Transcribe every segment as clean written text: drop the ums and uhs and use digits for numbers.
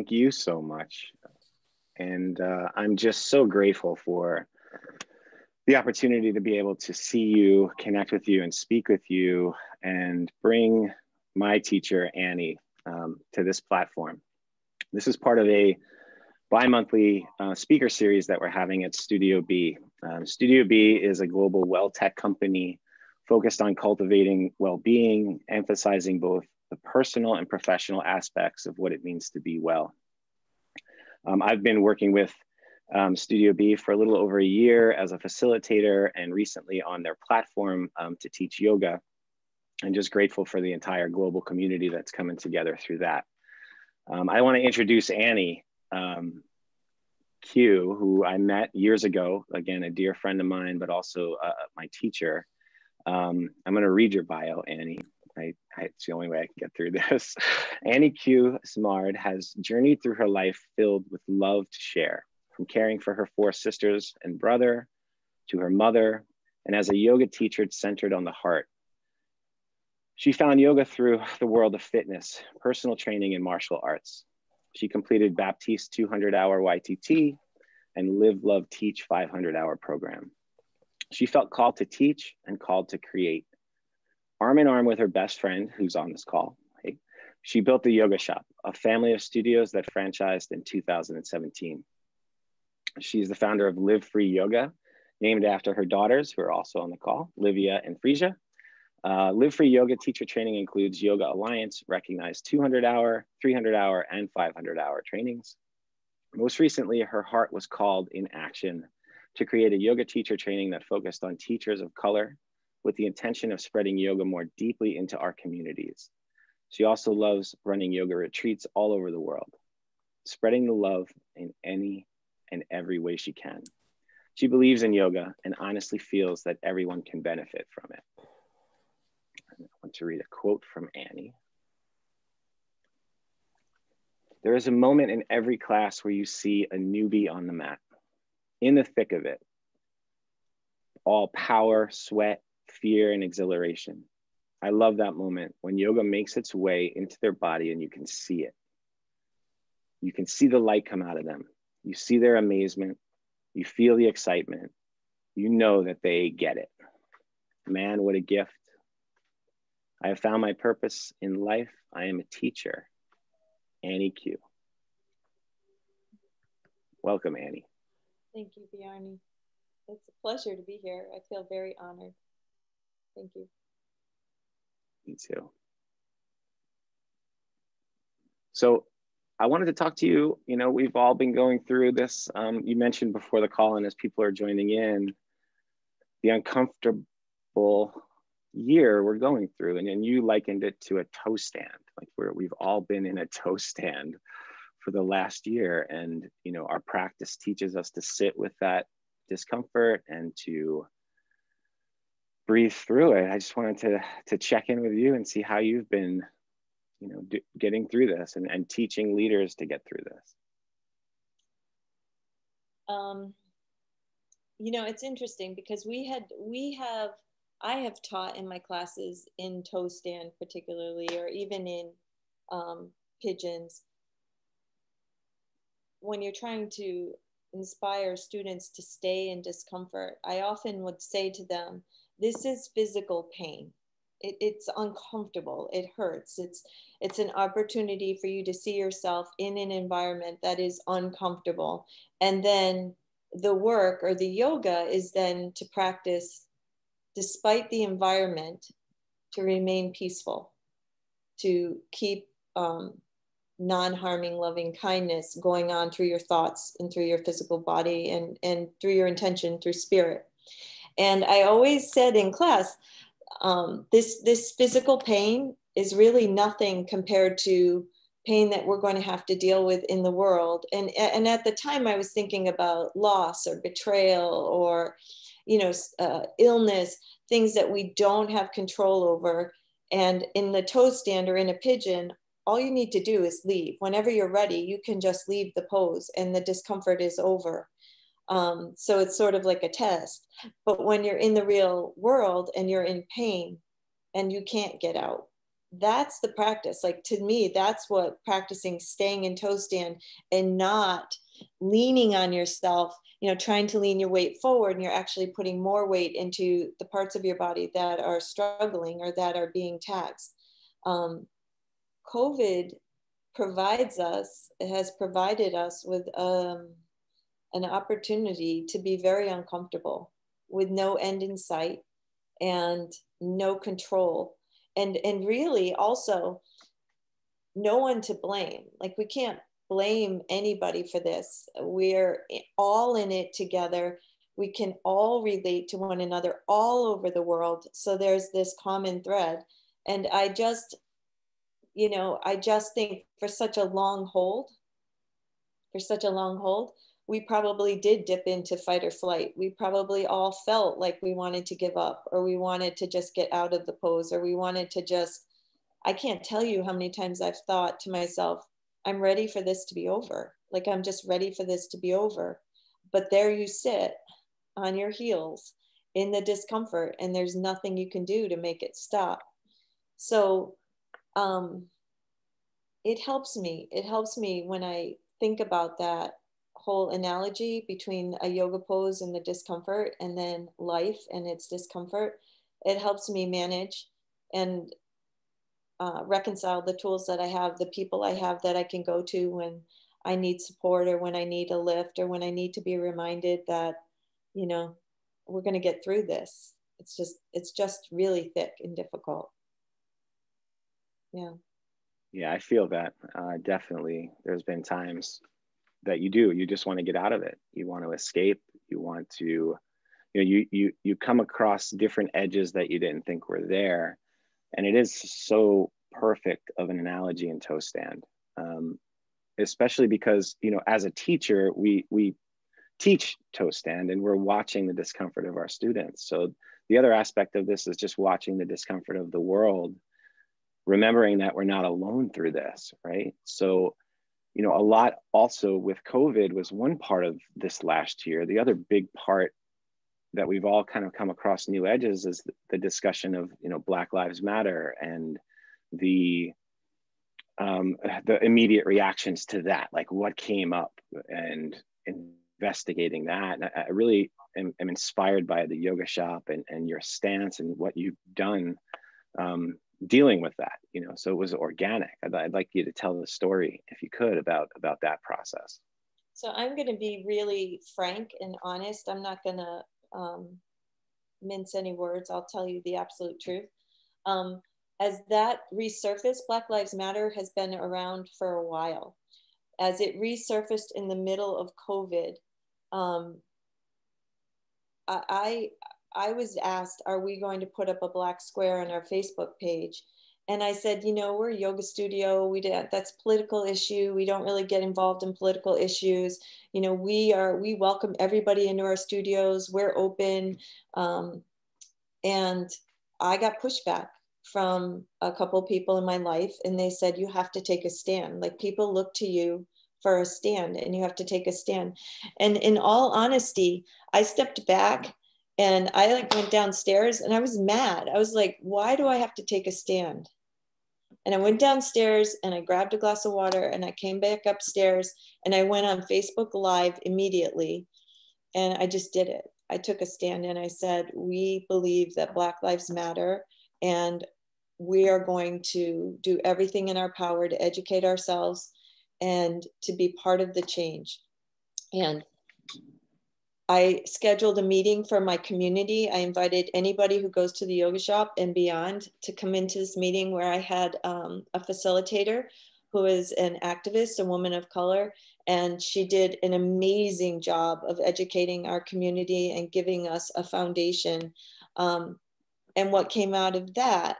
Thank you so much. And I'm just so grateful for the opportunity to be able to see you, connect with you, and speak with you, and bring my teacher, Annie, to this platform. This is part of a bi-monthly speaker series that we're having at Studio B. Studio B is a global well tech company focused on cultivating well-being, emphasizing both the personal and professional aspects of what it means to be well. I've been working with Studio B for a little over a year as a facilitator, and recently on their platform to teach yoga. I'm just grateful for the entire global community that's coming together through that. I want to introduce Annie Q, who I met years ago, again, a dear friend of mine, but also my teacher. I'm going to read your bio, Annie. It's the only way I can get through this. Annie Q. Simard has journeyed through her life filled with love to share, from caring for her 4 sisters and brother to her mother, and as a yoga teacher centered on the heart. She found yoga through the world of fitness, personal training, and martial arts. She completed Baptiste 200-hour YTT and Live, Love, Teach 500-hour program. She felt called to teach and called to create. Arm in arm with her best friend, who's on this call, she built the Yoga Shop, a family of studios that franchised in 2017. She's the founder of LivFree Yoga, named after her daughters, who are also on the call, Livia and Freesia. LivFree Yoga Teacher Training includes Yoga Alliance, recognized 200-hour, 300-hour, and 500-hour trainings. Most recently, her heart was called in action to create a yoga teacher training that focused on teachers of color with the intention of spreading yoga more deeply into our communities. She also loves running yoga retreats all over the world, spreading the love in any and every way she can. She believes in yoga and honestly feels that everyone can benefit from it. I want to read a quote from Annie. There is a moment in every class where you see a newbie on the mat, in the thick of it, all power, sweat, fear, and exhilaration. I love that moment when yoga makes its way into their body and you can see it. You can see the light come out of them. You see their amazement. You feel the excitement. You know that they get it. Man, what a gift. I have found my purpose in life. I am a teacher. Annie Q. Welcome, Annie. Thank you, Bjarni. It's a pleasure to be here. I feel very honored. Thank you. Me too. So I wanted to talk to you. You know, we've all been going through this. You mentioned before the call, and as people are joining in, the uncomfortable year we're going through, and you likened it to a toe stand, like we've all been in a toe stand for the last year, and you know, our practice teaches us to sit with that discomfort and to breathe through it. I just wanted to check in with you and see how you've been, you know, getting through this and teaching leaders to get through this. You know, it's interesting because I have taught in my classes in toe stand particularly, or even in pigeons. When you're trying to inspire students to stay in discomfort, I often would say to them, this is physical pain. It's uncomfortable. It hurts. It's an opportunity for you to see yourself in an environment that is uncomfortable. And then the work or the yoga is then to practice, despite the environment, to remain peaceful, to keep non-harming loving kindness going on through your thoughts and through your physical body and through your intention, through spirit. And I always said in class, this physical pain is really nothing compared to pain that we're going to have to deal with in the world. And at the time I was thinking about loss or betrayal or, you know, illness, things that we don't have control over. And in the toe stand or in a pigeon, all you need to do is leave. Whenever you're ready, you can just leave the pose and the discomfort is over. So it's sort of like a test. But when you're in the real world and you're in pain and you can't get out, that's the practice. Like, to me, that's what practicing staying in toe stand and not leaning on yourself, you know, trying to lean your weight forward, and you're actually putting more weight into the parts of your body that are struggling or that are being taxed. COVID has provided us with an opportunity to be very uncomfortable with no end in sight and no control. And really also no one to blame. Like, we can't blame anybody for this. We're all in it together. We can all relate to one another all over the world. So there's this common thread. And I just think for such a long hold, we probably did dip into fight or flight. We probably all felt like we wanted to give up, or we wanted to just get out of the pose, or we wanted to just, I can't tell you how many times I've thought to myself, I'm ready for this to be over. Like, I'm just ready for this to be over. But there you sit on your heels in the discomfort, and there's nothing you can do to make it stop. So it helps me. It helps me when I think about that whole analogy between a yoga pose and the discomfort, and then life and its discomfort. It helps me manage and reconcile the tools that I have, the people I have that I can go to when I need support, or when I need a lift, or when I need to be reminded that, you know, we're going to get through this. It's just really thick and difficult. Yeah. Yeah, I feel that definitely. There's been times that you just want to get out of it. You want to escape. You want to, you come across different edges that you didn't think were there. And it is so perfect of an analogy in toe stand, especially because, as a teacher, we teach toe stand, and we're watching the discomfort of our students. So the other aspect of this is just watching the discomfort of the world, remembering that we're not alone through this, right? So, a lot also with COVID was one part of this last year. The other big part that we've all kind of come across new edges is the discussion of, Black Lives Matter, and the immediate reactions to that, like what came up, and investigating that. And I really am inspired by the yoga shop and your stance and what you've done dealing with that, so it was organic. I'd like you to tell the story, if you could, about that process. So I'm going to be really frank and honest. I'm not going to mince any words. I'll tell you the absolute truth. As that resurfaced, Black Lives Matter has been around for a while. As it resurfaced in the middle of COVID, I was asked, are we going to put up a black square on our Facebook page? And I said, we're a yoga studio. That's a political issue. We don't really get involved in political issues. We welcome everybody into our studios. We're open. And I got pushback from a couple of people in my life, and they said, you have to take a stand. Like, people look to you for a stand, and you have to take a stand. And in all honesty, I stepped back, and I went downstairs, and I was mad. I was like, why do I have to take a stand? And I went downstairs, and I grabbed a glass of water, and I came back upstairs, and I went on Facebook Live immediately. And I just did it. I took a stand, and I said, we believe that Black Lives Matter, and we are going to do everything in our power to educate ourselves and to be part of the change. And I scheduled a meeting for my community. I invited anybody who goes to the yoga shop and beyond to come into this meeting, where I had a facilitator who is an activist, a woman of color, and she did an amazing job of educating our community and giving us a foundation. And what came out of that,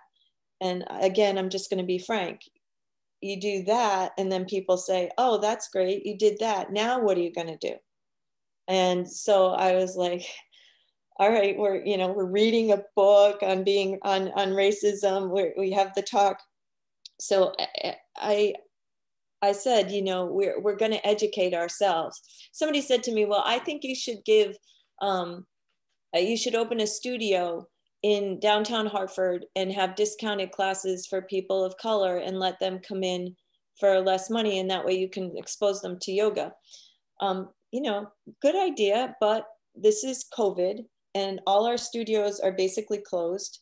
and again, I'm just going to be frank, you do that, and then people say, oh, that's great, you did that. Now what are you going to do? And so I was like, all right, we're reading a book on being on racism. We have the talk. So I said, we're going to educate ourselves. Somebody said to me, well, I think you should you should open a studio in downtown Hartford and have discounted classes for people of color and let them come in for less money. And that way you can expose them to yoga. You know, good idea, but this is COVID and all our studios are basically closed.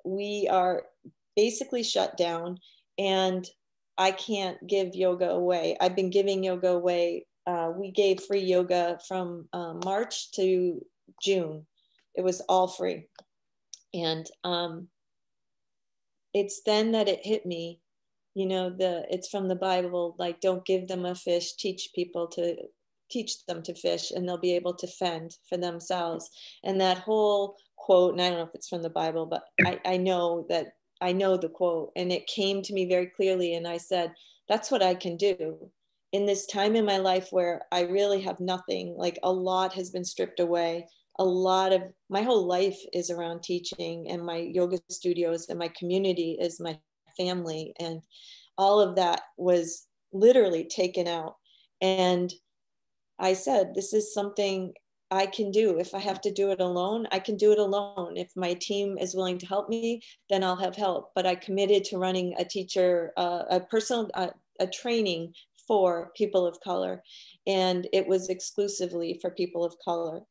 We are basically shut down and I can't give yoga away. I've been giving yoga away. We gave free yoga from March to June. It was all free. And it's then that it hit me, you know, it's from the Bible, like, don't give them a fish, teach them to fish and they'll be able to fend for themselves. And that whole quote, and I don't know if it's from the Bible, but I know the quote, and it came to me very clearly. And I said, that's what I can do in this time in my life where I really have nothing. Like, a lot has been stripped away. A lot of my whole life is around teaching, and my yoga studios and my community is my family. And all of that was literally taken out. And I said, this is something I can do. If I have to do it alone, I can do it alone. If my team is willing to help me, then I'll have help. But I committed to running a training for people of color. And it was exclusively for people of color.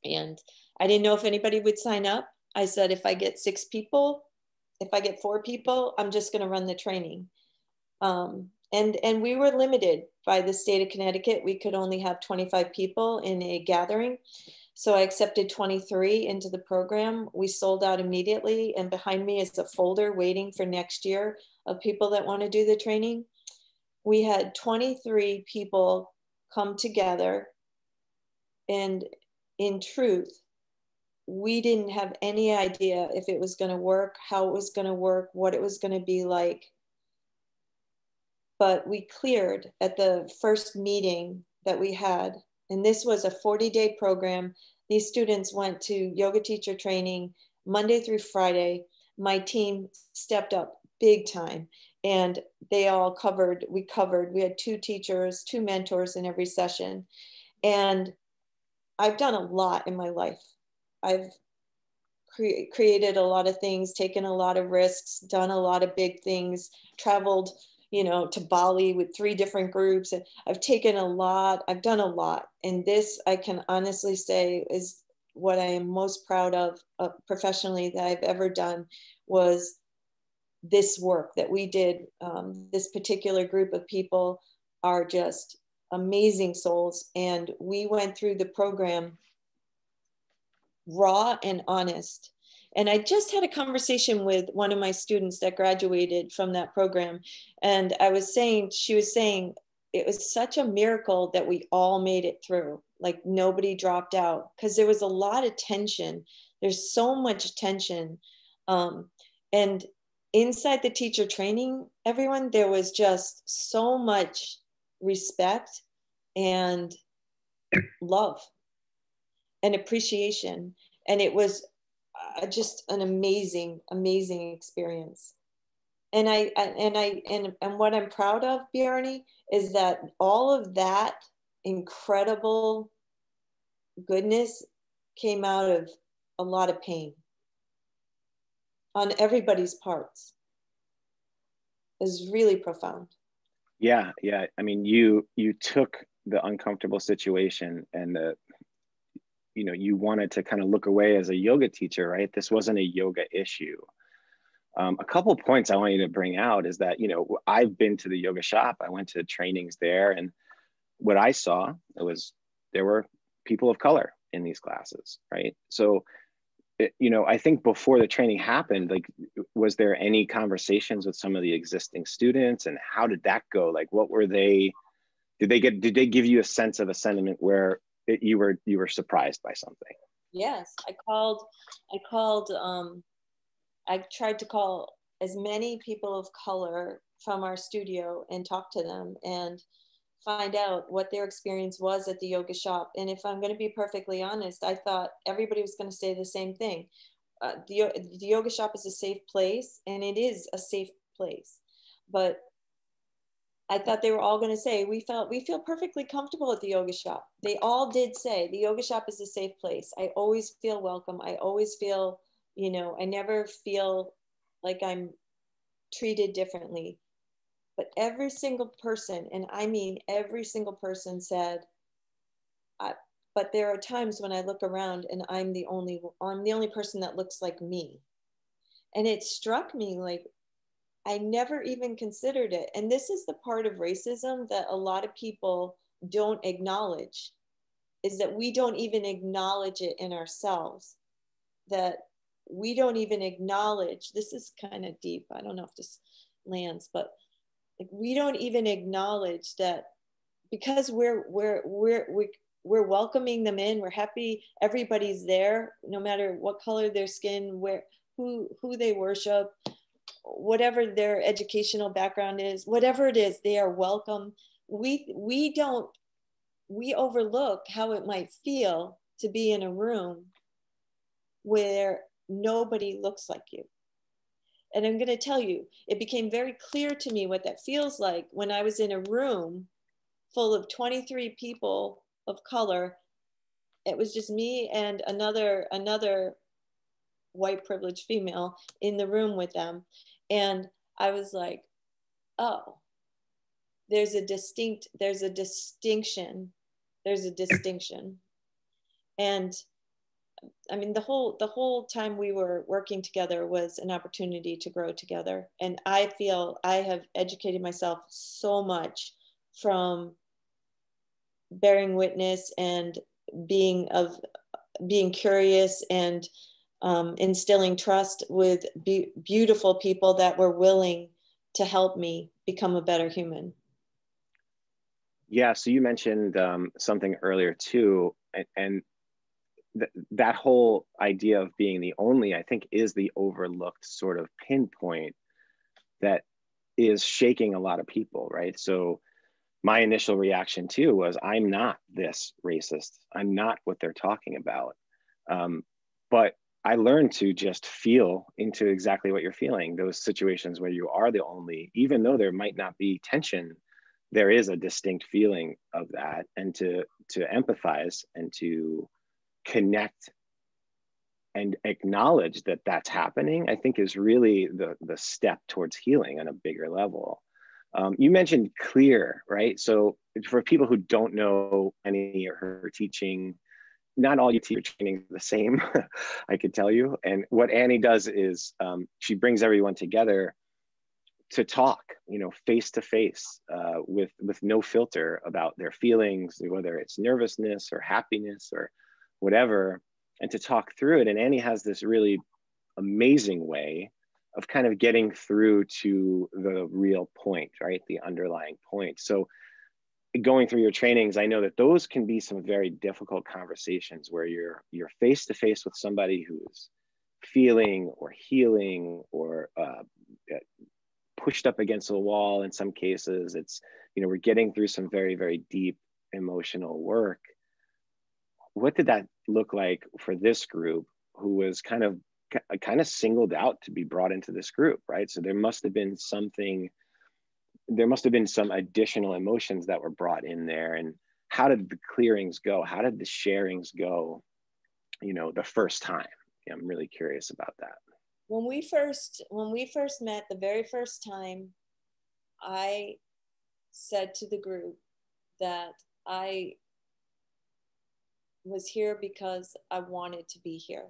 And I didn't know if anybody would sign up. I said, if I get 6 people, if I get 4 people, I'm just going to run the training. And we were limited by the state of Connecticut. We could only have 25 people in a gathering. So I accepted 23 into the program. We sold out immediately. And behind me is a folder waiting for next year of people that want to do the training. We had 23 people come together. And in truth, we didn't have any idea if it was going to work, how it was going to work, what it was going to be like. But we cleared at the first meeting that we had, and this was a 40-day program. These students went to yoga teacher training Monday through Friday. My team stepped up big time, and they all covered. We had 2 teachers, 2 mentors in every session. And I've done a lot in my life. I've created a lot of things, taken a lot of risks, done a lot of big things, traveled, you know, to Bali with 3 different groups. I've taken a lot, I've done a lot. And this, I can honestly say, is what I am most proud of professionally that I've ever done, was this work that we did. This particular group of people are just amazing souls. And we went through the program raw and honest. And I just had a conversation with one of my students that graduated from that program. And she was saying, it was such a miracle that we all made it through. Like, nobody dropped out, because there was a lot of tension. There's so much tension. And inside the teacher training, everyone, there was just so much respect and love and appreciation. And it was just an amazing, amazing experience. And what I'm proud of, Bjarni, is that all of that incredible goodness came out of a lot of pain on everybody's parts. It was really profound. Yeah. I mean, you took the uncomfortable situation and you wanted to kind of look away as a yoga teacher, right? This wasn't a yoga issue. A couple points I want you to bring out is that, I've been to the yoga shop. I went to trainings there, and what I saw there were people of color in these classes, right? So, I think before the training happened, like, was there any conversations with some of the existing students, and how did that go? Like, what were did they give you a sense of a sentiment where you were surprised by something? Yes, I tried to call as many people of color from our studio and talk to them and find out what their experience was at the yoga shop. And if I'm going to be perfectly honest, I thought everybody was going to say the same thing. The yoga shop is a safe place, and it is a safe place. But I thought they were all going to say, we feel perfectly comfortable at the yoga shop. They all did say the yoga shop is a safe place. I always feel welcome. I always feel You know, I never feel like I'm treated differently. But every single person, and I mean every single person, said, but there are times when I look around and I'm the only person that looks like me. And it struck me like I never even considered it. And this is the part of racism that a lot of people don't acknowledge, is that we don't even acknowledge it in ourselves, that we don't even acknowledge, this is kind of deep, I don't know if this lands, but like we don't even acknowledge that, because we're welcoming them in, we're happy everybody's there, no matter what color their skin, where who they worship, whatever their educational background is, whatever it is, they are welcome. We overlook how it might feel to be in a room where nobody looks like you. And I'm going to tell you, it became very clear to me what that feels like when I was in a room full of 23 people of color. It was just me and another white privileged female in the room with them. And I was like, oh, there's a distinction. And I mean, the whole time we were working together was an opportunity to grow together. And I feel I have educated myself so much from bearing witness and being curious and instilling trust with beautiful people that were willing to help me become a better human. Yeah, so you mentioned something earlier too, and that whole idea of being the only, I think, is the overlooked sort of pinpoint that is shaking a lot of people, right? So my initial reaction too was, I'm not this racist. I'm not what they're talking about. But I learned to just feel into exactly what you're feeling. Those situations where you are the only, even though there might not be tension, there is a distinct feeling of that, and to empathize and to connect and acknowledge that that's happening, I think is really the step towards healing on a bigger level. You mentioned clear, right? So for people who don't know any of her teaching, not all your teacher trainings are the same, I could tell you. And what Annie does is she brings everyone together to talk, face to face, with no filter about their feelings, whether it's nervousness or happiness or whatever, and to talk through it. And Annie has this really amazing way of kind of getting through to the real point, right? The underlying point. So going through your trainings, I know that those can be some very difficult conversations where you're face to face with somebody who's feeling or healing or pushed up against a wall. In some cases, it's, we're getting through some very, very deep emotional work. What did that look like for this group, who was kind of singled out to be brought into this group, right? So there must have been some additional emotions that were brought in there. And how did the clearings go? How did the sharings go, the first time? Yeah, I'm really curious about that. When we first met the very first time, I said to the group that I was here because I wanted to be here.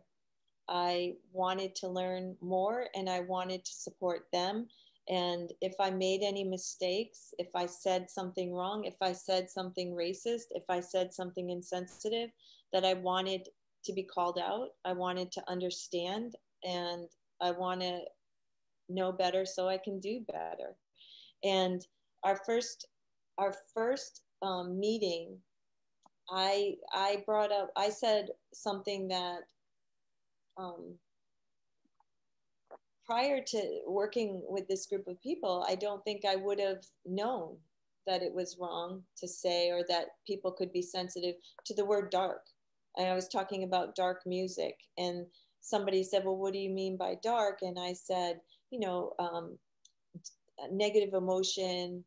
I wanted to learn more and I wanted to support them. And if I made any mistakes, if I said something wrong, if I said something racist, if I said something insensitive, that I wanted to be called out. I wanted to understand, and I want to know better so I can do better. And our first meeting, I said something that prior to working with this group of people, I don't think I would have known that it was wrong to say, or that people could be sensitive to the word dark. And I was talking about dark music, and somebody said, well, what do you mean by dark? And I said, negative emotion,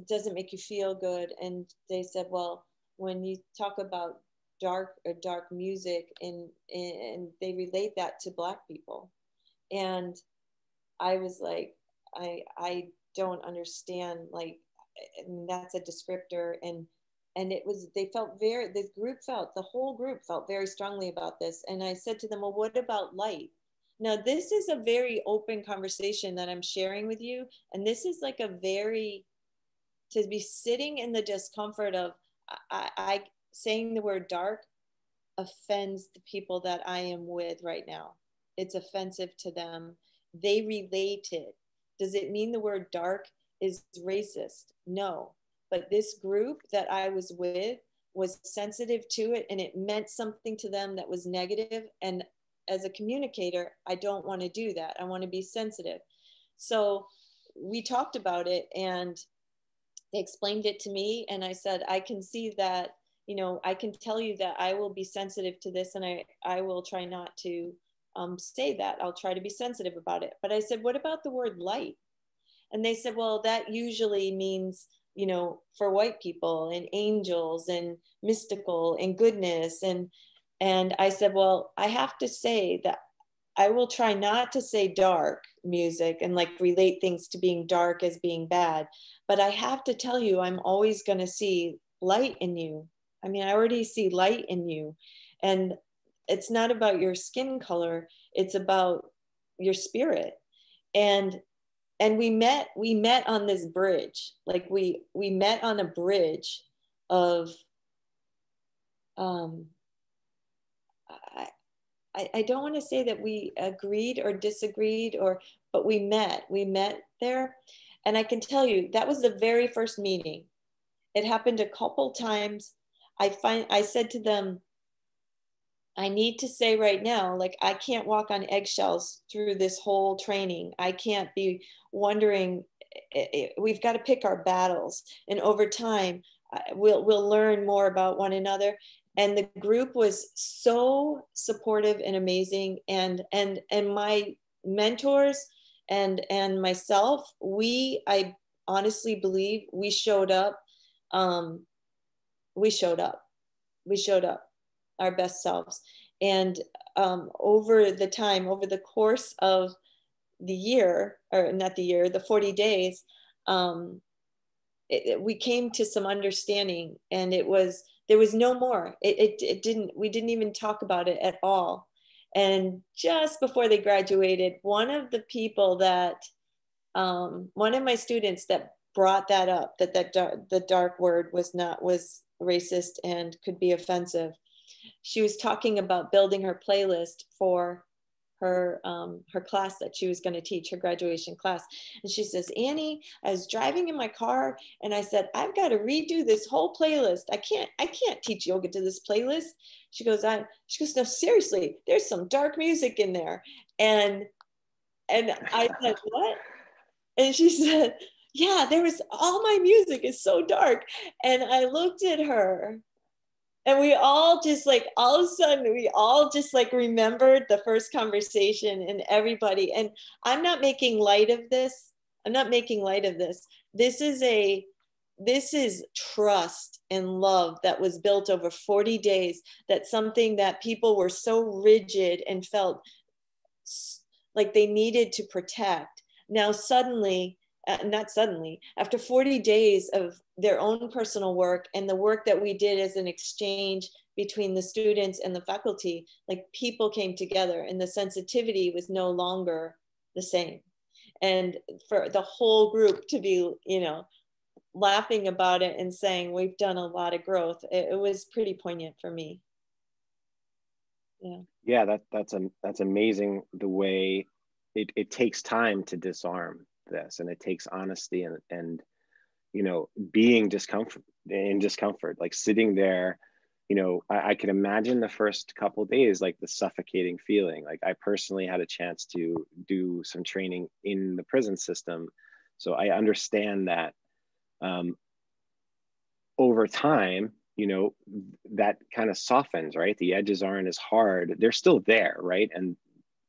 doesn't make you feel good. And they said, well, when you talk about dark music, and they relate that to Black people. And I was like, I don't understand, like, I mean, that's a descriptor. And it was, the whole group felt very strongly about this. And I said to them, well, what about light? Now, this is a very open conversation that I'm sharing with you. And this is like to be sitting in the discomfort of, I saying the word dark offends the people that I am with right now. It's offensive to them. They relate it. Does it mean the word dark is racist? No. But this group that I was with was sensitive to it, and it meant something to them that was negative. And as a communicator, I don't want to do that. I want to be sensitive. So we talked about it, and they explained it to me. And I said, I can see that, I can tell you that I will be sensitive to this, and I will try not to say that. I'll try to be sensitive about it. But I said, what about the word light? And they said, well, that usually means, for white people, and angels, and mystical, and goodness. And I said, well, I have to say that I will try not to say dark music and like relate things to being dark as being bad. But I have to tell you, I'm always going to see light in you. I mean, I already see light in you. And it's not about your skin color. It's about your spirit. And we met on this bridge. Like we met on a bridge of, I don't want to say that we agreed or disagreed, but we met there. And I can tell you, that was the very first meeting. It happened a couple times. I said to them, I need to say right now, like, I can't walk on eggshells through this whole training. I can't be wondering, we've got to pick our battles. And over time, we'll learn more about one another. And the group was so supportive and amazing. And my mentors and myself, I honestly believe we showed up. We showed up our best selves. And over the course of the year, or not the year, the 40 days, we came to some understanding, and there was no more. We didn't even talk about it at all. And just before they graduated, one of my students that brought that up, that the dark word was racist and could be offensive. She was talking about building her playlist for her class that she was going to teach, her graduation class. And she says, Annie, I was driving in my car and I said, I've got to redo this whole playlist. I can't teach yoga to this playlist. She goes, no, seriously, there's some dark music in there. And I said, what? And she said, yeah, all my music is so dark. And I looked at her, and we all just like, all of a sudden, we all just like remembered the first conversation, and everybody. And I'm not making light of this. This is trust and love that was built over 40 days. That's something that people were so rigid and felt like they needed to protect. Now, after 40 days of their own personal work and the work that we did as an exchange between the students and the faculty, like, people came together, and the sensitivity was no longer the same. And for the whole group to be, laughing about it and saying we've done a lot of growth, it was pretty poignant for me. Yeah, that's amazing, the way it takes time to disarm this, and it takes honesty and being in discomfort, like sitting there. I can imagine the first couple of days, like the suffocating feeling. Like, I personally had a chance to do some training in the prison system, so I understand that. Over time, that kind of softens, right? The edges aren't as hard. They're still there, right? And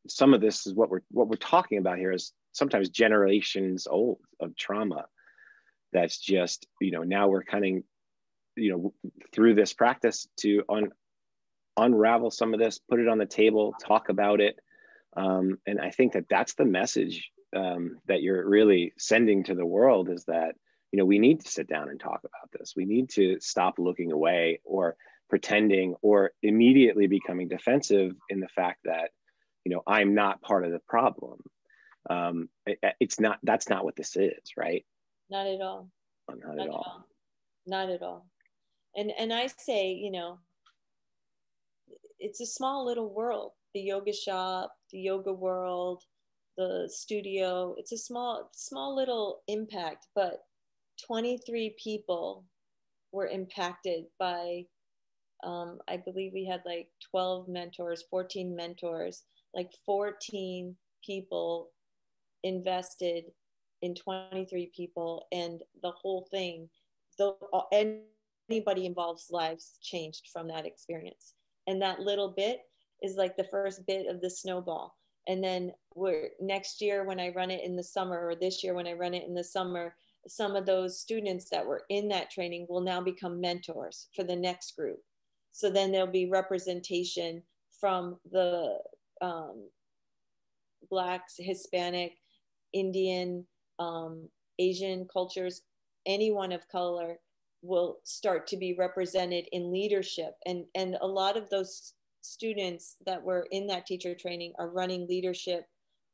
some of this is what we're talking about here is sometimes generations old of trauma. That's just, now we're kind of, through this practice to unravel some of this, put it on the table, talk about it. And I think that that's the message that you're really sending to the world, is that, you know, we need to sit down and talk about this. We need to stop looking away or pretending or immediately becoming defensive in the fact that, you know, I'm not part of the problem. That's not what this is, right? Not at all. Not at all. Not at all. And I say, you know, it's a small little world. The yoga shop, the yoga world, the studio. It's a small little impact, but 23 people were impacted by, I believe we had like 12 mentors, 14 mentors, like 14 people invested in 23 people, and the whole thing, anybody involved's lives changed from that experience. And that little bit is like the first bit of the snowball. And then next year when I run it in the summer, or this year when I run it in the summer, some of those students that were in that training will now become mentors for the next group. So then there'll be representation from the Blacks, Hispanic, Indian, Asian cultures. Anyone of color will start to be represented in leadership. And a lot of those students that were in that teacher training are running leadership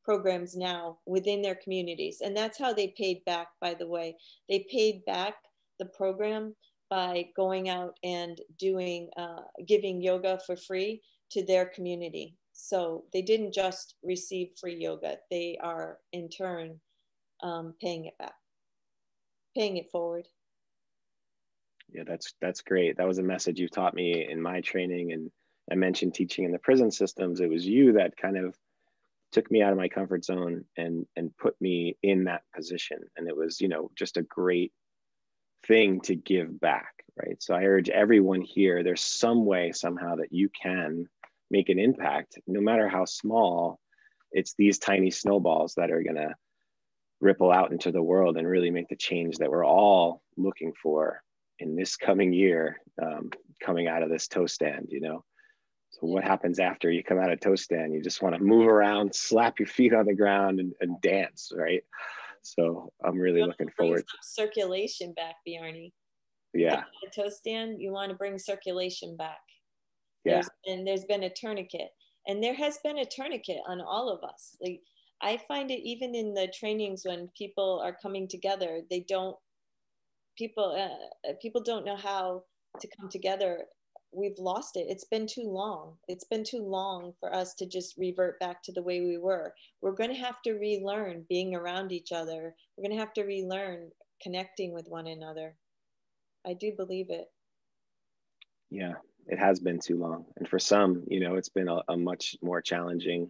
programs now within their communities. And that's how they paid back, by the way. They paid back the program by going out and doing, giving yoga for free to their community. So they didn't just receive free yoga. They are in turn paying it back, paying it forward. Yeah, that's great. That was a message you taught me in my training. And I mentioned teaching in the prison systems. It was you that kind of took me out of my comfort zone and put me in that position. And it was, you know, just a great thing to give back, right? So I urge everyone here, there's some way somehow that you can make an impact, no matter how small. It's these tiny snowballs that are going to ripple out into the world and really make the change that we're all looking for in this coming year, coming out of this toe stand, you know? So what happens after you come out of toe stand? You just want to move around, slap your feet on the ground and dance, right? So I'm really looking forward. Circulation back, Bjarni. Yeah. The toe stand, you want to bring circulation back. Yeah. There's been a tourniquet, and there has been a tourniquet on all of us. Like, I find it even in the trainings when people are coming together, people don't know how to come together. We've lost it. It's been too long. It's been too long for us to just revert back to the way we were. We're going to have to relearn being around each other. We're going to have to relearn connecting with one another. I do believe it. Yeah, it has been too long. And for some, you know, it's been a much more challenging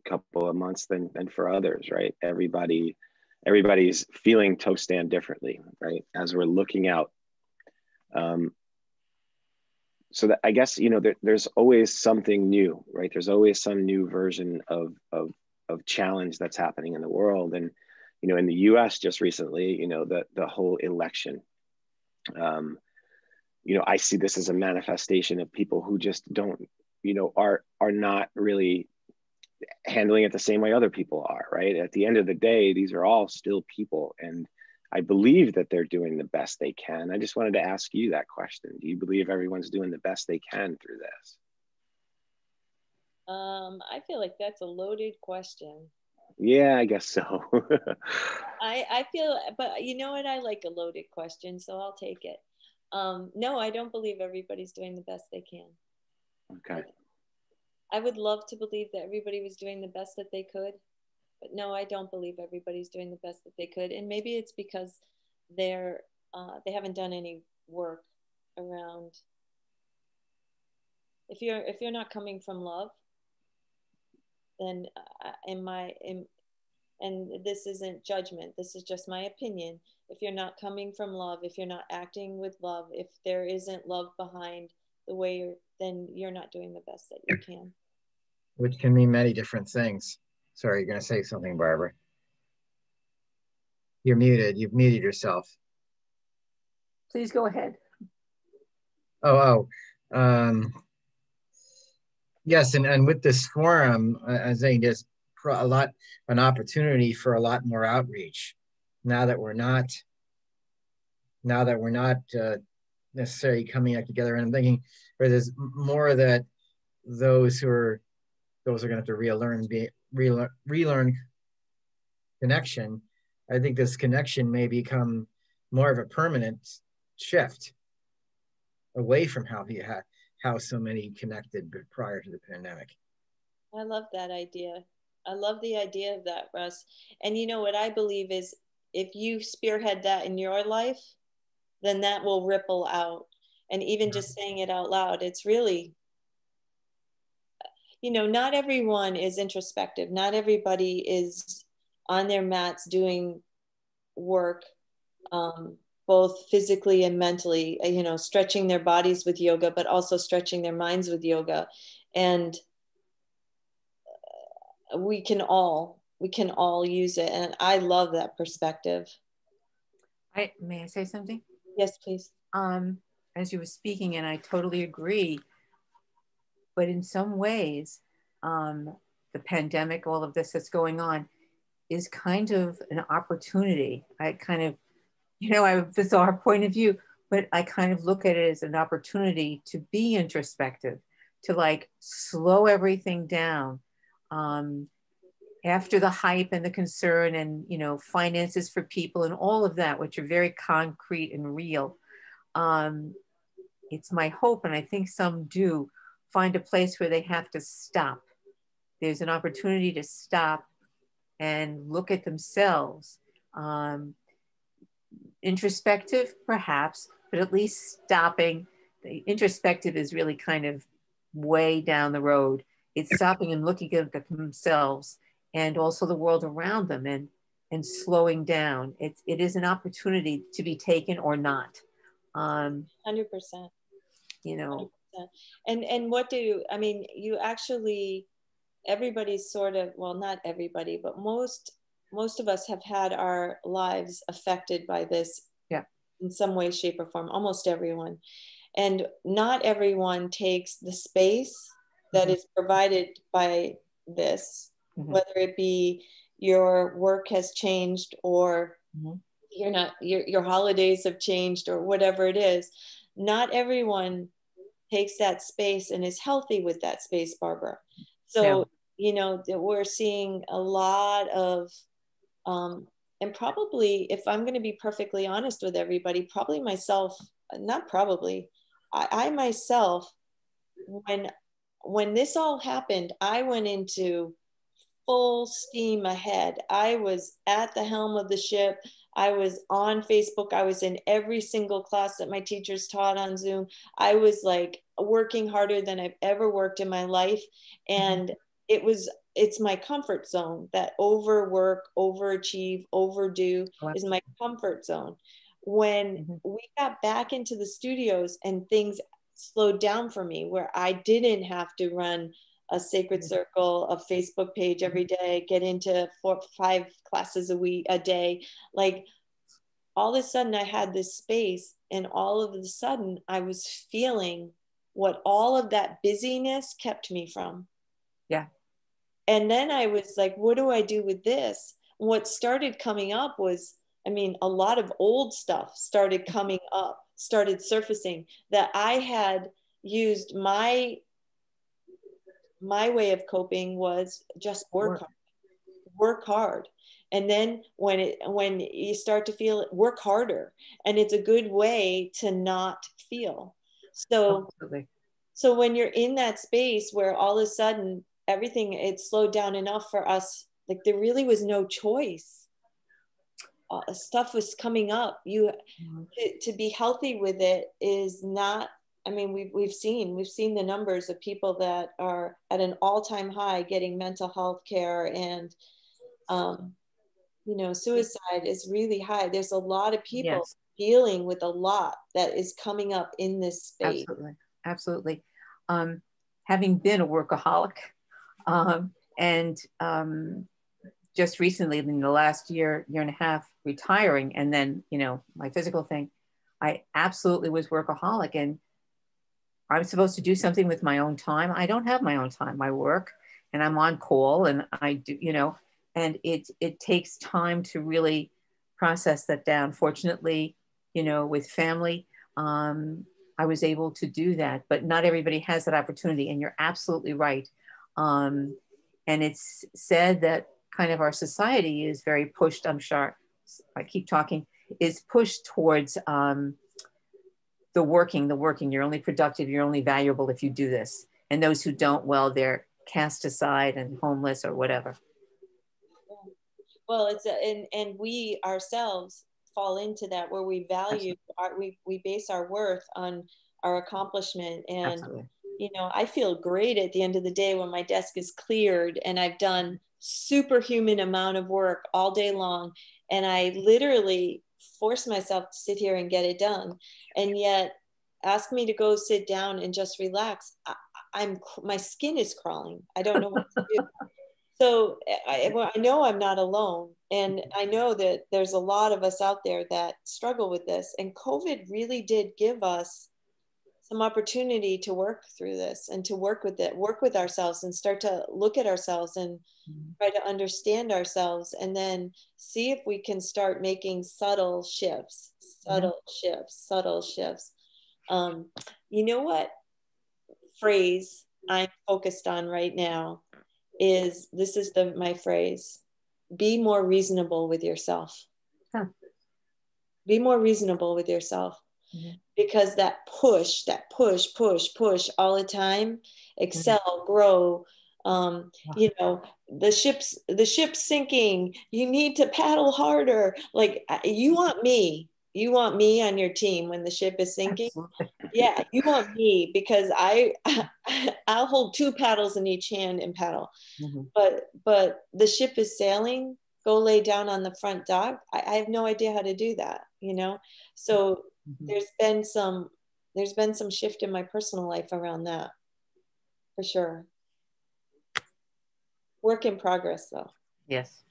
couple of months than for others, right? Everybody's feeling toe stand differently, right? As we're looking out. So that, I guess, you know, there's always something new, right? There's always some new version of challenge that's happening in the world. And, you know, in the US just recently, you know, the whole election, you know, I see this as a manifestation of people who just don't, you know, are not really handling it the same way other people are, right? At the end of the day, these are all still people. And I believe that they're doing the best they can. I just wanted to ask you that question. Do you believe everyone's doing the best they can through this? I feel like that's a loaded question. Yeah, I guess so. I feel, but you know what? I like a loaded question, so I'll take it. No, I don't believe everybody's doing the best they can. Okay. I would love to believe that everybody was doing the best that they could, but no, I don't believe everybody's doing the best that they could. And maybe it's because they haven't done any work around. If you're not coming from love, then and this isn't judgment, this is just my opinion. If you're not coming from love, if you're not acting with love, if there isn't love behind the way then you're not doing the best that you can. Which can mean many different things. Sorry, you're going to say something, Barbara. You're muted. You've muted yourself. Please go ahead. Oh. Um, yes, and with this forum, I think there's an opportunity for a lot more outreach. Now that we're not, necessarily coming up together, and I'm thinking, where there's more that those are going to have to relearn connection. I think this connection may become more of a permanent shift away from how so many connected prior to the pandemic. I love that idea. I love the idea of that, Russ. And you know what I believe is, if you spearhead that in your life, then that will ripple out. And even just saying it out loud, it's really, not everyone is introspective. Not everybody is on their mats doing work, both physically and mentally, stretching their bodies with yoga, but also stretching their minds with yoga. And we can all use it. And I love that perspective. May I say something? Yes, please. As you were speaking, and I totally agree, but in some ways, the pandemic, all of this that's going on, is kind of an opportunity. I kind of, I have a bizarre point of view, but I kind of look at it as an opportunity to be introspective, to like slow everything down. After the hype and the concern and, finances for people and all of that, which are very concrete and real, it's my hope, and I think some do, find a place where they have to stop. There's an opportunity to stop and look at themselves. Introspective, perhaps, but at least stopping. The introspective is really kind of way down the road. It's stopping and looking at themselves and also the world around them, and slowing down. It is an opportunity to be taken or not. 100%. 100%. And what you actually, everybody's sort of, well, not everybody, but most of us have had our lives affected by this, yeah, in some way, shape, or form. Almost everyone. And not everyone takes the space that is provided by this, whether it be your work has changed, or your holidays have changed, or whatever it is. Not everyone takes that space and is healthy with that space, Barbara. So, that we're seeing a lot of, and probably, if I'm going to be perfectly honest with everybody, probably myself, not probably, I myself, when this all happened, I went into full steam ahead. I was at the helm of the ship. I was on Facebook. I was in every single class that my teachers taught on Zoom. I was like working harder than I've ever worked in my life. And it's my comfort zone. That overwork, overachieve, overdo is my comfort zone. When we got back into the studios and things slowed down for me, where I didn't have to run a sacred circle, a Facebook page every day, get into 4 or 5 classes a day. Like, all of a sudden I had this space, and all of a sudden I was feeling what all of that busyness kept me from. Yeah. And then I was like, what do I do with this? What started coming up was, a lot of old stuff started coming up, started surfacing, that I had used. My way of coping was just work hard. And then when you start to feel it, work harder. And it's a good way to not feel. Absolutely. So when you're in that space where all of a sudden everything, it slowed down enough for us, like there really was no choice. Stuff was coming up. To be healthy with it is not, we've seen the numbers of people that are at an all-time high getting mental health care, and suicide is really high. There's a lot of people dealing with a lot that is coming up in this space. Absolutely. Having been a workaholic, and just recently, in the last year and a half, retiring, and then my physical thing, I absolutely was workaholic. And I'm supposed to do something with my own time. I don't have my own time. I work and I'm on call and I do, you know, and it takes time to really process that down. Fortunately, you know, with family, I was able to do that, but not everybody has that opportunity. And you're absolutely right. And it's said that kind of our society is very pushed, I'm sure, I keep talking, is pushed towards the working, you're only productive, you're only valuable if you do this. And those who don't, well, they're cast aside and homeless or whatever. Well, and we ourselves fall into that where we value we base our worth on our accomplishment. And Absolutely. you know, I feel great at the end of the day when my desk is cleared and I've done superhuman amount of work all day long, and I literally force myself to sit here and get it done. And yet ask me to go sit down and just relax, my skin is crawling. I don't know what to do. So I know I'm not alone. And I know that there's a lot of us out there that struggle with this. And COVID really did give us some opportunity to work through this and to work with ourselves and start to look at ourselves and try to understand ourselves, and then see if we can start making subtle shifts. You know what phrase I'm focused on right now is, this is my phrase: be more reasonable with yourself. Be more reasonable with yourself. Because that push all the time, excel, grow, you know, the ship's sinking, you need to paddle harder. Like, you want me on your team when the ship is sinking. Absolutely. Yeah, you want me, because I'll hold 2 paddles in each hand and paddle. But the ship is sailing, go lay down on the front dock. I have no idea how to do that, you know. So there's been some shift in my personal life around that, for sure. Work in progress, though. Yes.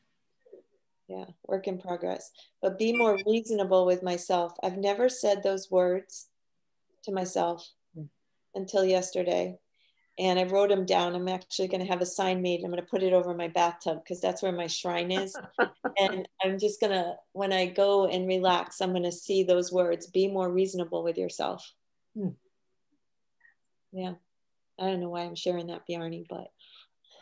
Yeah, work in progress. But be more reasonable with myself. I've never said those words to myself until yesterday. And I wrote them down. I'm actually going to have a sign made. I'm going to put it over my bathtub because that's where my shrine is. And I'm just going to, when I go and relax, I'm going to see those words: be more reasonable with yourself. Yeah. I don't know why I'm sharing that, Bjarni, but.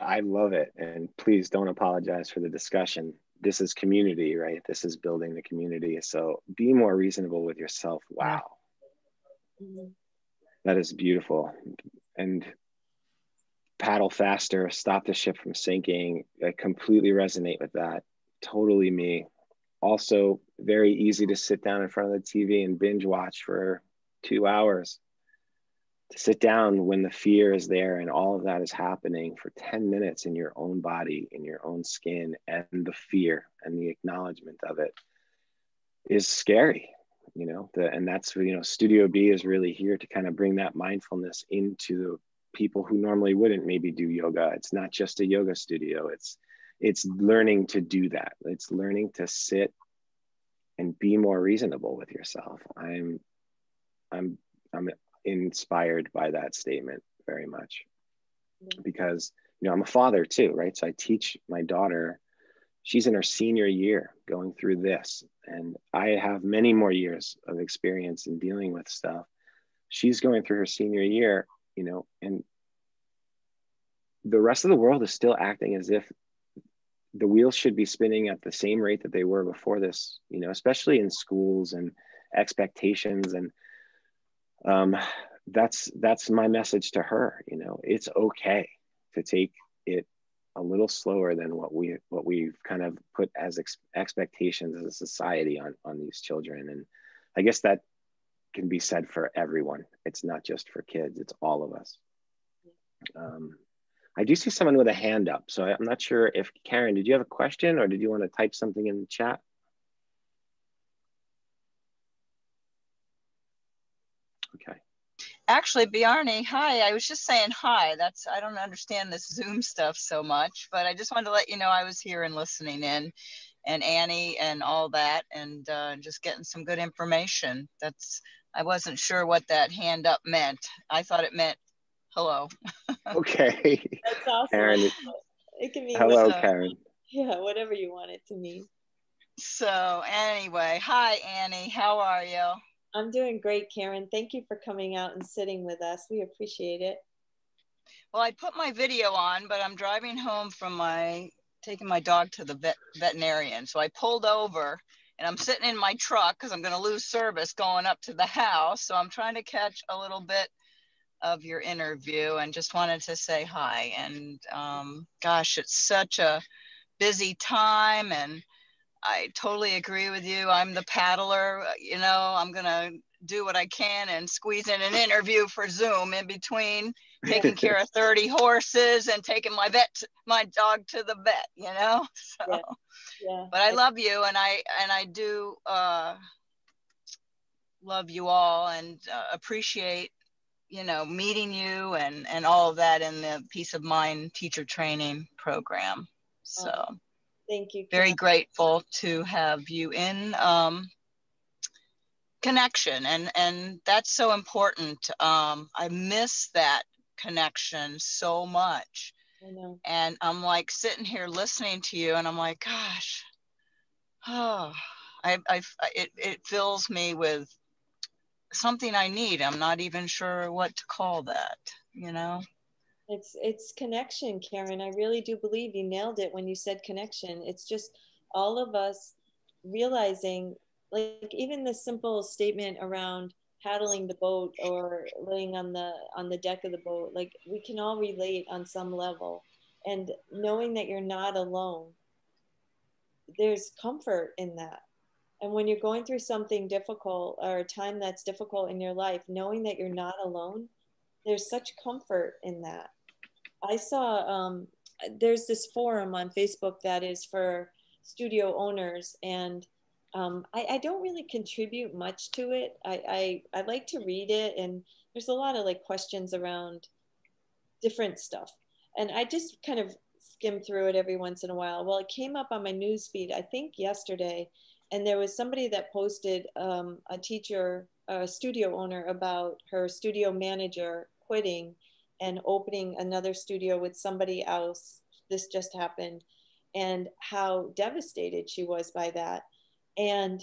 I love it. And please don't apologize for the discussion. This is community, right? This is building the community. So be more reasonable with yourself. Wow. That is beautiful. And paddle faster, stop the ship from sinking. I completely resonate with that. Totally me. Also, very easy to sit down in front of the TV and binge watch for 2 hours. To sit down when the fear is there and all of that is happening for 10 minutes in your own body, in your own skin, and the fear and the acknowledgement of it is scary, you know. And that's, you know, Studio B is really here to kind of bring that mindfulness into people who normally wouldn't maybe do yoga. It's not just a yoga studio. It's learning to do that. It's learning to sit and be more reasonable with yourself. I'm inspired by that statement very much, because, you know, I'm a father too, right? So I teach my daughter. She's in her senior year going through this, and I have many more years of experience in dealing with stuff. She's going through her senior year, you know, and the rest of the world is still acting as if the wheels should be spinning at the same rate that they were before this, you know, especially in schools and expectations. And that's my message to her. You know, it's okay to take it a little slower than what we've kind of put as expectations as a society on these children. And I guess that can be said for everyone. It's not just for kids, it's all of us. I do see someone with a hand up. So I'm not sure if, Karen, did you have a question or did you want to type something in the chat? Okay. Actually, Bjarni, hi. I was just saying hi. I don't understand this Zoom stuff so much, but I just wanted to let you know I was here and listening in, and Annie and all that, and just getting some good information. I wasn't sure what that hand up meant. I thought it meant hello. Okay. That's awesome. Karen, It can mean hello, whatever, Karen. yeah, whatever you want it to mean. So anyway, hi, Annie. How are you? I'm doing great, Karen. Thank you for coming out and sitting with us. We appreciate it. Well, I put my video on, but I'm driving home from taking my dog to the veterinarian. So I pulled over and I'm sitting in my truck because I'm going to lose service going up to the house. So I'm trying to catch a little bit of your interview and just wanted to say hi. And gosh, it's such a busy time, and I totally agree with you. I'm the paddler, you know, I'm going to do what I can and squeeze in an interview for Zoom in between taking care of 30 horses and taking my dog to the vet, you know? So, yeah. Yeah. But I love you, and I do love you all, and appreciate, you know, meeting you and all of that in the Peace of Mind teacher training program. So thank you, Karen. Very grateful to have you in connection, and that's so important. I miss that connection so much. I know. And I'm like sitting here listening to you, and I'm like, gosh, oh, it fills me with something I need. I'm not even sure what to call that, you know? It's connection, Karen. I really do believe you nailed it when you said connection. It's just all of us realizing, like even the simple statement around paddling the boat or laying on the deck of the boat, like we can all relate on some level. And knowing that you're not alone, there's comfort in that. And when you're going through something difficult or a time that's difficult in your life, knowing that you're not alone, there's such comfort in that. I saw there's this forum on Facebook that is for studio owners, and I don't really contribute much to it. I like to read it, and there's a lot of like questions around different stuff, and I just kind of skim through it every once in a while. Well, it came up on my news feed, I think yesterday, and there was somebody that posted a teacher, a studio owner, about her studio manager quitting and opening another studio with somebody else. This just happened, and how devastated she was by that. And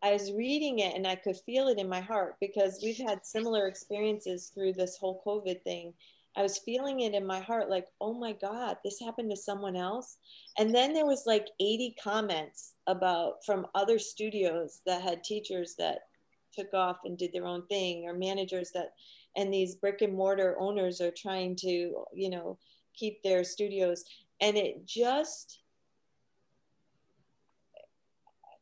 I was reading it and I could feel it in my heart because we've had similar experiences through this whole COVID thing. I was feeling it in my heart, like, oh my God, this happened to someone else. And then there was like 80 comments about from other studios that had teachers that took off and did their own thing, or managers that, and these brick and mortar owners are trying to, you know, keep their studios. And it just,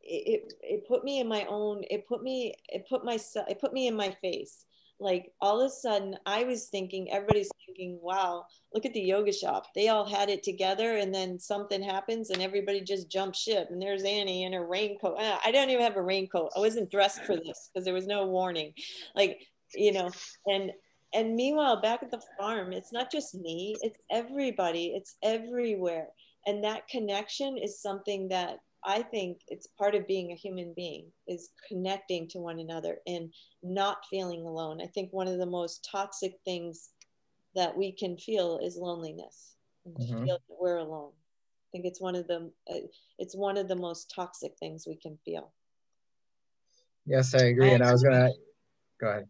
it put me in my own, it put me in my face. Like all of a sudden I was thinking, everybody's thinking, wow, look at the yoga shop. They all had it together, and then something happens and everybody just jumps ship. And there's Annie in her raincoat. I don't even have a raincoat. I wasn't dressed for this because there was no warning. Like, you know, and meanwhile, back at the farm, it's not just me, it's everybody, it's everywhere. And that connection is something that I think it's part of being a human being, is connecting to one another and not feeling alone. I think one of the most toxic things that we can feel is loneliness, and to feel that we're alone. I think it's one of the most toxic things we can feel. Yes, I agree. And I was gonna go ahead.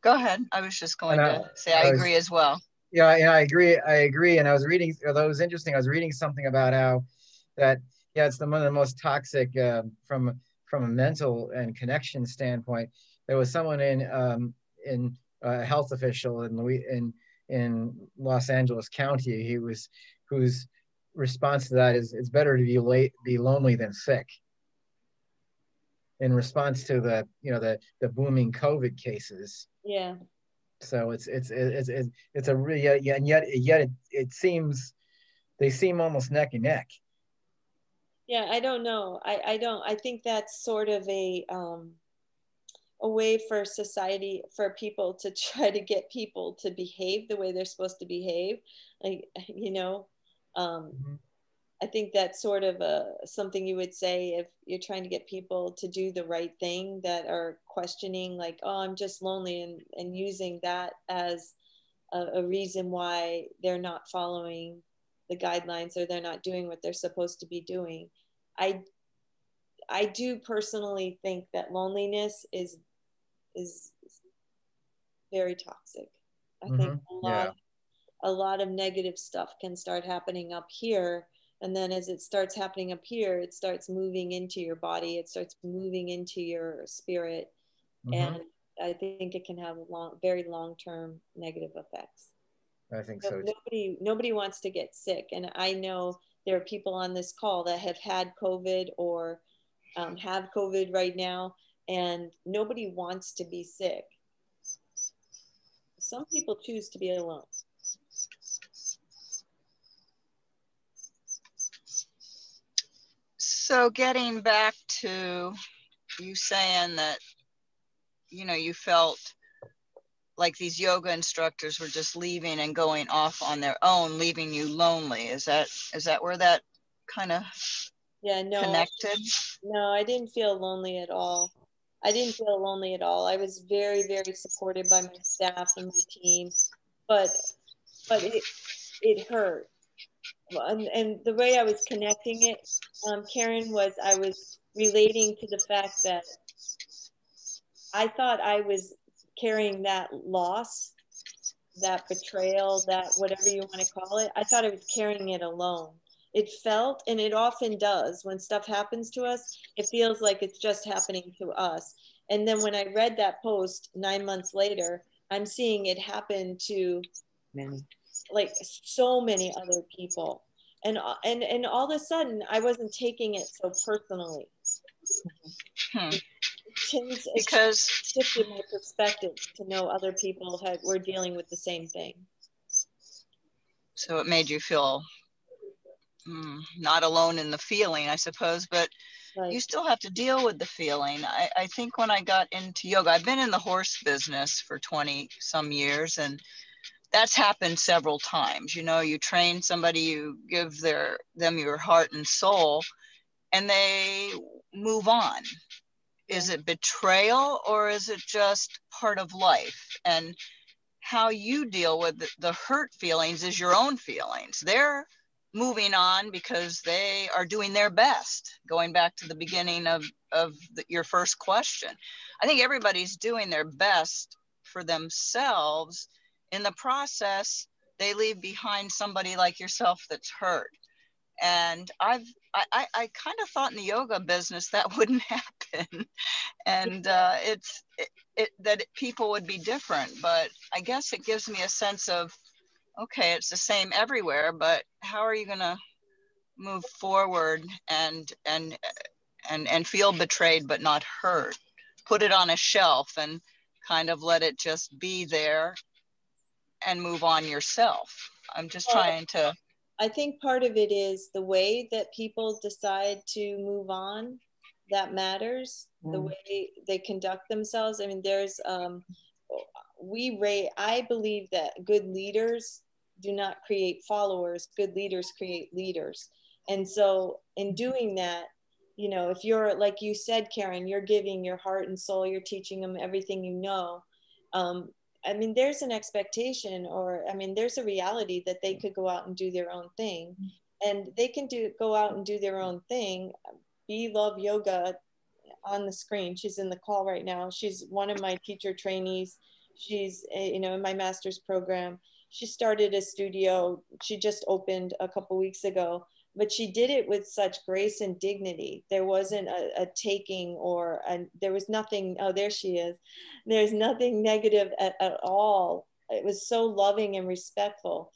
Go ahead. I was just going to say I agree as well. Yeah, I agree. And I was reading, although it was interesting, I was reading something about how that, yeah, it's one of the most toxic from a mental and connection standpoint. There was someone in a health official in Los Angeles County whose response to that is, it's better to be lonely than sick. In response to the booming COVID cases. Yeah. So it's a really, yeah, and yet it seems they seem almost neck and neck. Yeah, I don't know. I think that's sort of a way for society, for people to try to get people to behave the way they're supposed to behave. Like, you know, I think that's sort of something you would say if you're trying to get people to do the right thing, that are questioning like, oh, I'm just lonely, and using that as a reason why they're not following the guidelines, or they're not doing what they're supposed to be doing. I do personally think that loneliness is very toxic. I think a lot of negative stuff can start happening up here. And then as it starts happening up here, it starts moving into your body. It starts moving into your spirit. And I think it can have very long-term negative effects. I think so. Nobody wants to get sick. And I know there are people on this call that have had COVID or have COVID right now, and nobody wants to be sick. Some people choose to be alone. So getting back to you saying that, you know, you felt like these yoga instructors were just leaving and going off on their own, leaving you lonely. Is that where that kind of connected? No, I didn't feel lonely at all. I was very, very supported by my staff and my team, but it hurt. And the way I was connecting it, Karen, was I was relating to the fact that I thought I was carrying that loss, that betrayal, that whatever you want to call it. I thought I was carrying it alone. It felt, and it often does, when stuff happens to us, it feels like it's just happening to us. And then when I read that post 9 months later, I'm seeing it happen to like so many other people. And all of a sudden, I wasn't taking it so personally. Because shifted my perspective to know other people were dealing with the same thing. So it made you feel not alone in the feeling, I suppose, but you still have to deal with the feeling. I think when I got into yoga, I've been in the horse business for 20 some years, and that's happened several times. You know, you train somebody, you give them your heart and soul, and they move on. Is it betrayal, or is it just part of life? And how you deal with the hurt feelings is your own feelings. They're moving on because they are doing their best. Going back to the beginning of your first question, I think everybody's doing their best for themselves. In the process, they leave behind somebody like yourself that's hurt. And I kind of thought in the yoga business that wouldn't happen, and that people would be different. But I guess it gives me a sense of, okay, it's the same everywhere, but how are you going to move forward and feel betrayed but not hurt? Put it on a shelf and kind of let it just be there and move on yourself. I'm just trying to. I think part of it is the way that people decide to move on, that matters, the way they conduct themselves. I mean, I believe that good leaders do not create followers, good leaders create leaders. And so in doing that, you know, if you're, like you said, Karen, you're giving your heart and soul, you're teaching them everything you know. I mean, there's an expectation, or, I mean, there's a reality that they could go out and do their own thing, and they can go out and do their own thing. BE Love Yoga on the screen. She's in the call right now. She's one of my teacher trainees. She's, you know, in my master's program. She started a studio. She just opened a couple weeks ago, but she did it with such grace and dignity. There wasn't a taking there was nothing. Oh, there she is. There's nothing negative at all. It was so loving and respectful.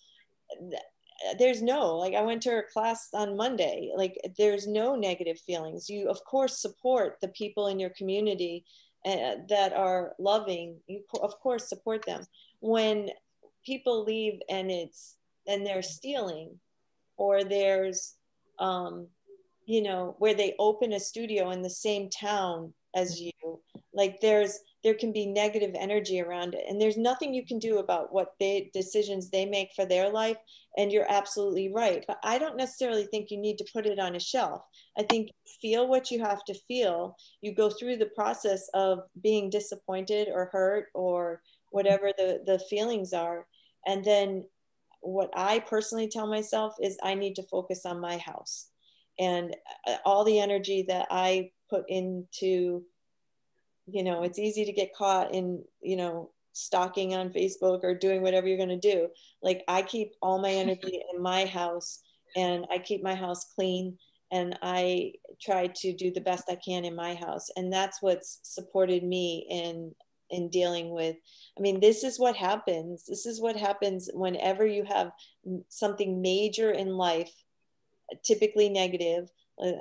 There's I went to her class on Monday. Like, there's no negative feelings. You, of course, support the people in your community that are loving. You, of course, support them. When people leave and they're stealing, or there's, you know, where they open a studio in the same town as you, like there's there can be negative energy around it. And there's nothing you can do about what decisions they make for their life. And you're absolutely right. But I don't necessarily think you need to put it on a shelf. I think feel what you have to feel. You go through the process of being disappointed or hurt or whatever the feelings are. And then what I personally tell myself is I need to focus on my house. And all the energy that I put into, you know, it's easy to get caught in, you know, stalking on Facebook or doing whatever you're going to do. Like, I keep all my energy in my house, and I keep my house clean, and I try to do the best I can in my house. And that's what's supported me in dealing with, I mean, this is what happens. This is what happens whenever you have something major in life, typically negative.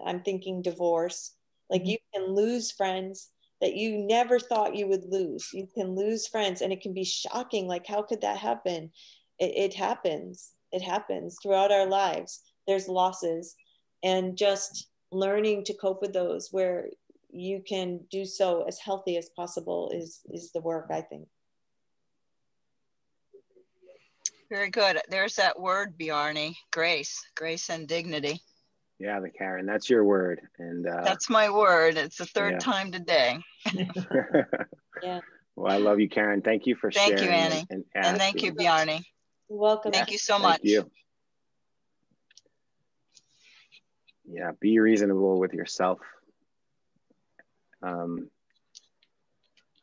I'm thinking divorce. Like, you can lose friends that you never thought you would lose. You can lose friends, and it can be shocking. Like, how could that happen? It happens. It happens throughout our lives. There's losses, and just learning to cope with those where you can do so as healthy as possible is the work, I think. Very good. There's that word, Bjarni, grace and dignity. Yeah, the Karen, that's your word. And that's my word. It's the third time today. Yeah. Well, I love you, Karen. Thank you for sharing. Thank you, Annie. And thank you, Bjarni. You're welcome. Thank you so much. Thank you. Yeah, be reasonable with yourself.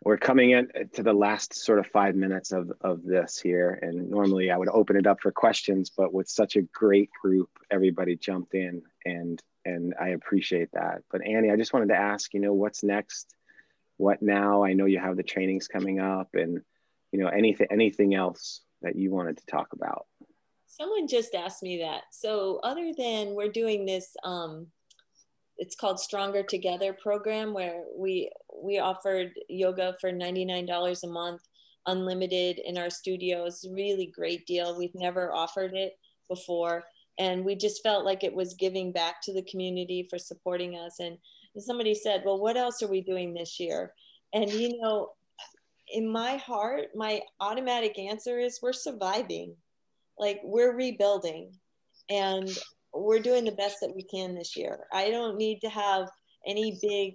We're coming in to the last sort of 5 minutes of this here. And normally I would open it up for questions, but with such a great group, everybody jumped in, and I appreciate that. But Annie, I just wanted to ask, you know, what's next? What now? I know you have the trainings coming up, and, you know, anything else that you wanted to talk about? Someone just asked me that. So other than we're doing this, it's called Stronger Together program, where we offered yoga for $99 a month, unlimited in our studios. Really great deal. We've never offered it before. And we just felt like it was giving back to the community for supporting us. And somebody said, well, what else are we doing this year? And, you know, in my heart, my automatic answer is we're surviving. Like, we're rebuilding, and we're doing the best that we can this year. I don't need to have any big,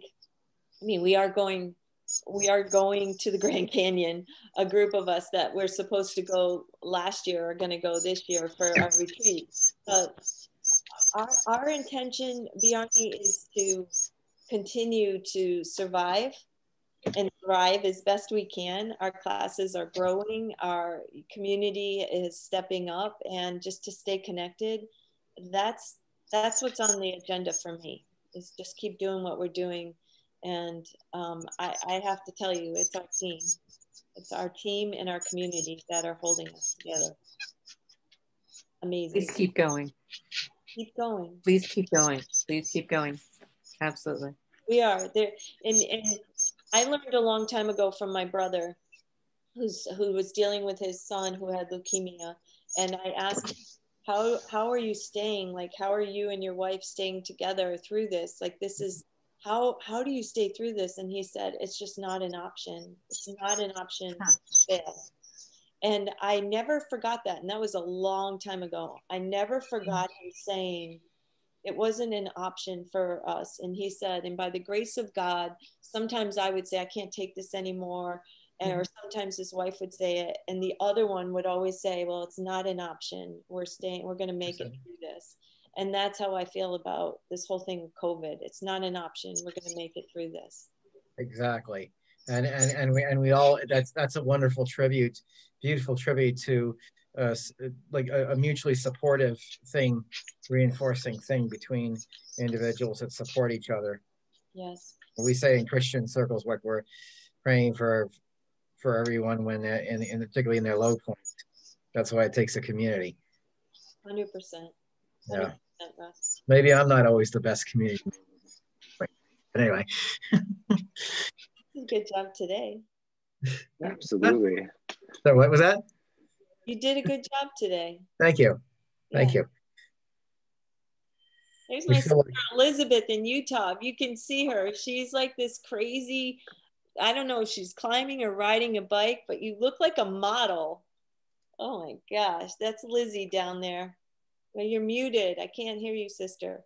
I mean, we are going to the Grand Canyon. A group of us that were supposed to go last year are going to go this year for our retreat. But our intention, Bjarni, is to continue to survive and thrive as best we can. Our classes are growing, our community is stepping up, and just to stay connected. That's what's on the agenda for me, is just keep doing what we're doing. And I have to tell you, it's our team. It's our team and our community that are holding us together. Amazing. Please keep going. Keep going. Please keep going. Please keep going. Absolutely. We are there. And I learned a long time ago from my brother who was dealing with his son who had leukemia. And I asked him, how are you staying? Like, how are you and your wife staying together through this? Like, this is, how do you stay through this? And he said, it's just not an option. It's not an option to fail. And I never forgot that. And that was a long time ago. I never forgot him saying it wasn't an option for us. And he said, and by the grace of God, sometimes I would say, I can't take this anymore. Or sometimes his wife would say it. And the other one would always say, well, it's not an option. We're going to make it through this. And that's how I feel about this whole thing with COVID. It's not an option. We're going to make it through this. Exactly. And we all, that's a wonderful tribute, beautiful tribute to like a mutually supportive thing, reinforcing thing between individuals that support each other. Yes. We say in Christian circles, what we're praying for everyone when particularly in their low point. That's why it takes a community. 100%. 100%. Yeah. Russ. Maybe I'm not always the best community. But anyway. Good job today. Absolutely. So what was that? You did a good job today. Thank you. Thank you. There's my sister Elizabeth in Utah. You can see her. She's like this crazy I don't know if she's climbing or riding a bike, but you look like a model. Oh my gosh, that's Lizzie down there. Well, you're muted. I can't hear you, sister.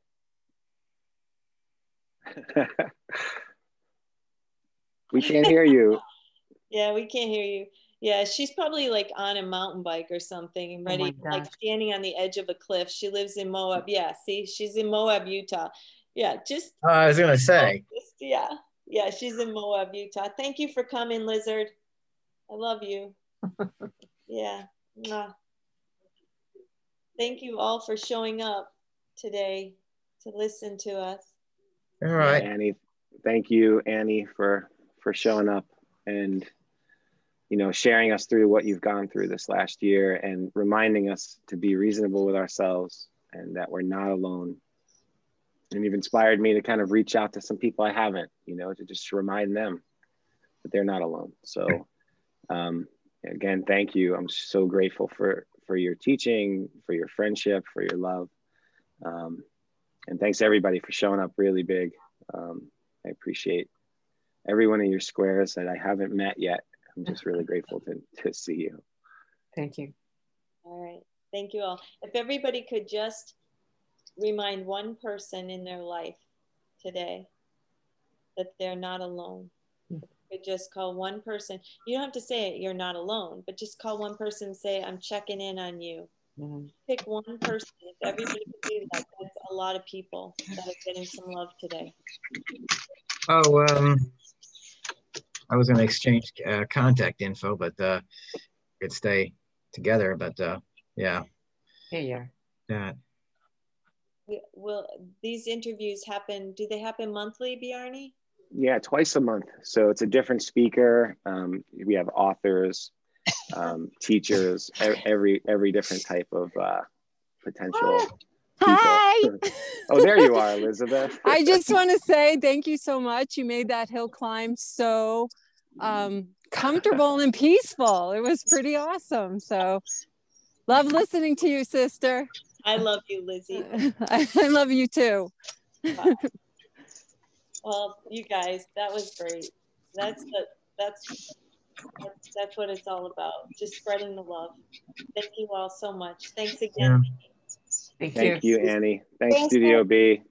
We can't hear you. Yeah, we can't hear you. Yeah, she's probably like on a mountain bike or something and ready, like standing on the edge of a cliff. She lives in Moab. Yeah, see, she's in Moab, Utah. Yeah, just. I was gonna say. Yeah, yeah, she's in Moab, Utah. Thank you for coming, Lizard. I love you. Yeah. Mwah. Thank you all for showing up today to listen to us. All right, Annie. Thank you, Annie, for showing up and, you know, sharing us through what you've gone through this last year and reminding us to be reasonable with ourselves and that we're not alone. And you've inspired me to kind of reach out to some people I haven't, you know, to just remind them that they're not alone. So again, thank you. I'm so grateful for your teaching, for your friendship, for your love. And thanks everybody for showing up really big. I appreciate every one of your squares that I haven't met yet. I'm just really grateful to see you. Thank you. All right. Thank you all. If everybody could just remind one person in their life today that they're not alone. Could just call one person. You don't have to say it, you're not alone, but just call one person and say, I'm checking in on you. Pick one person. If everybody could do that, that's a lot of people that are getting some love today. Oh, I was going to exchange contact info, but could stay together. But yeah. Hey, yeah. Yeah. Will these interviews happen? Do they happen monthly, Bjarni? Yeah, twice a month. So it's a different speaker. We have authors, teachers, every different type of potential people. Hi. Oh, there you are, Elizabeth. I just want to say thank you so much. You made that hill climb so comfortable and peaceful. It was pretty awesome. So love listening to you, sister. I love you, Lizzie. I love you too. Wow. Well, you guys, that was great. That's what it's all about. Just spreading the love. Thank you all so much. Thanks again. Yeah. Thank you, Annie. Thanks, Studio B.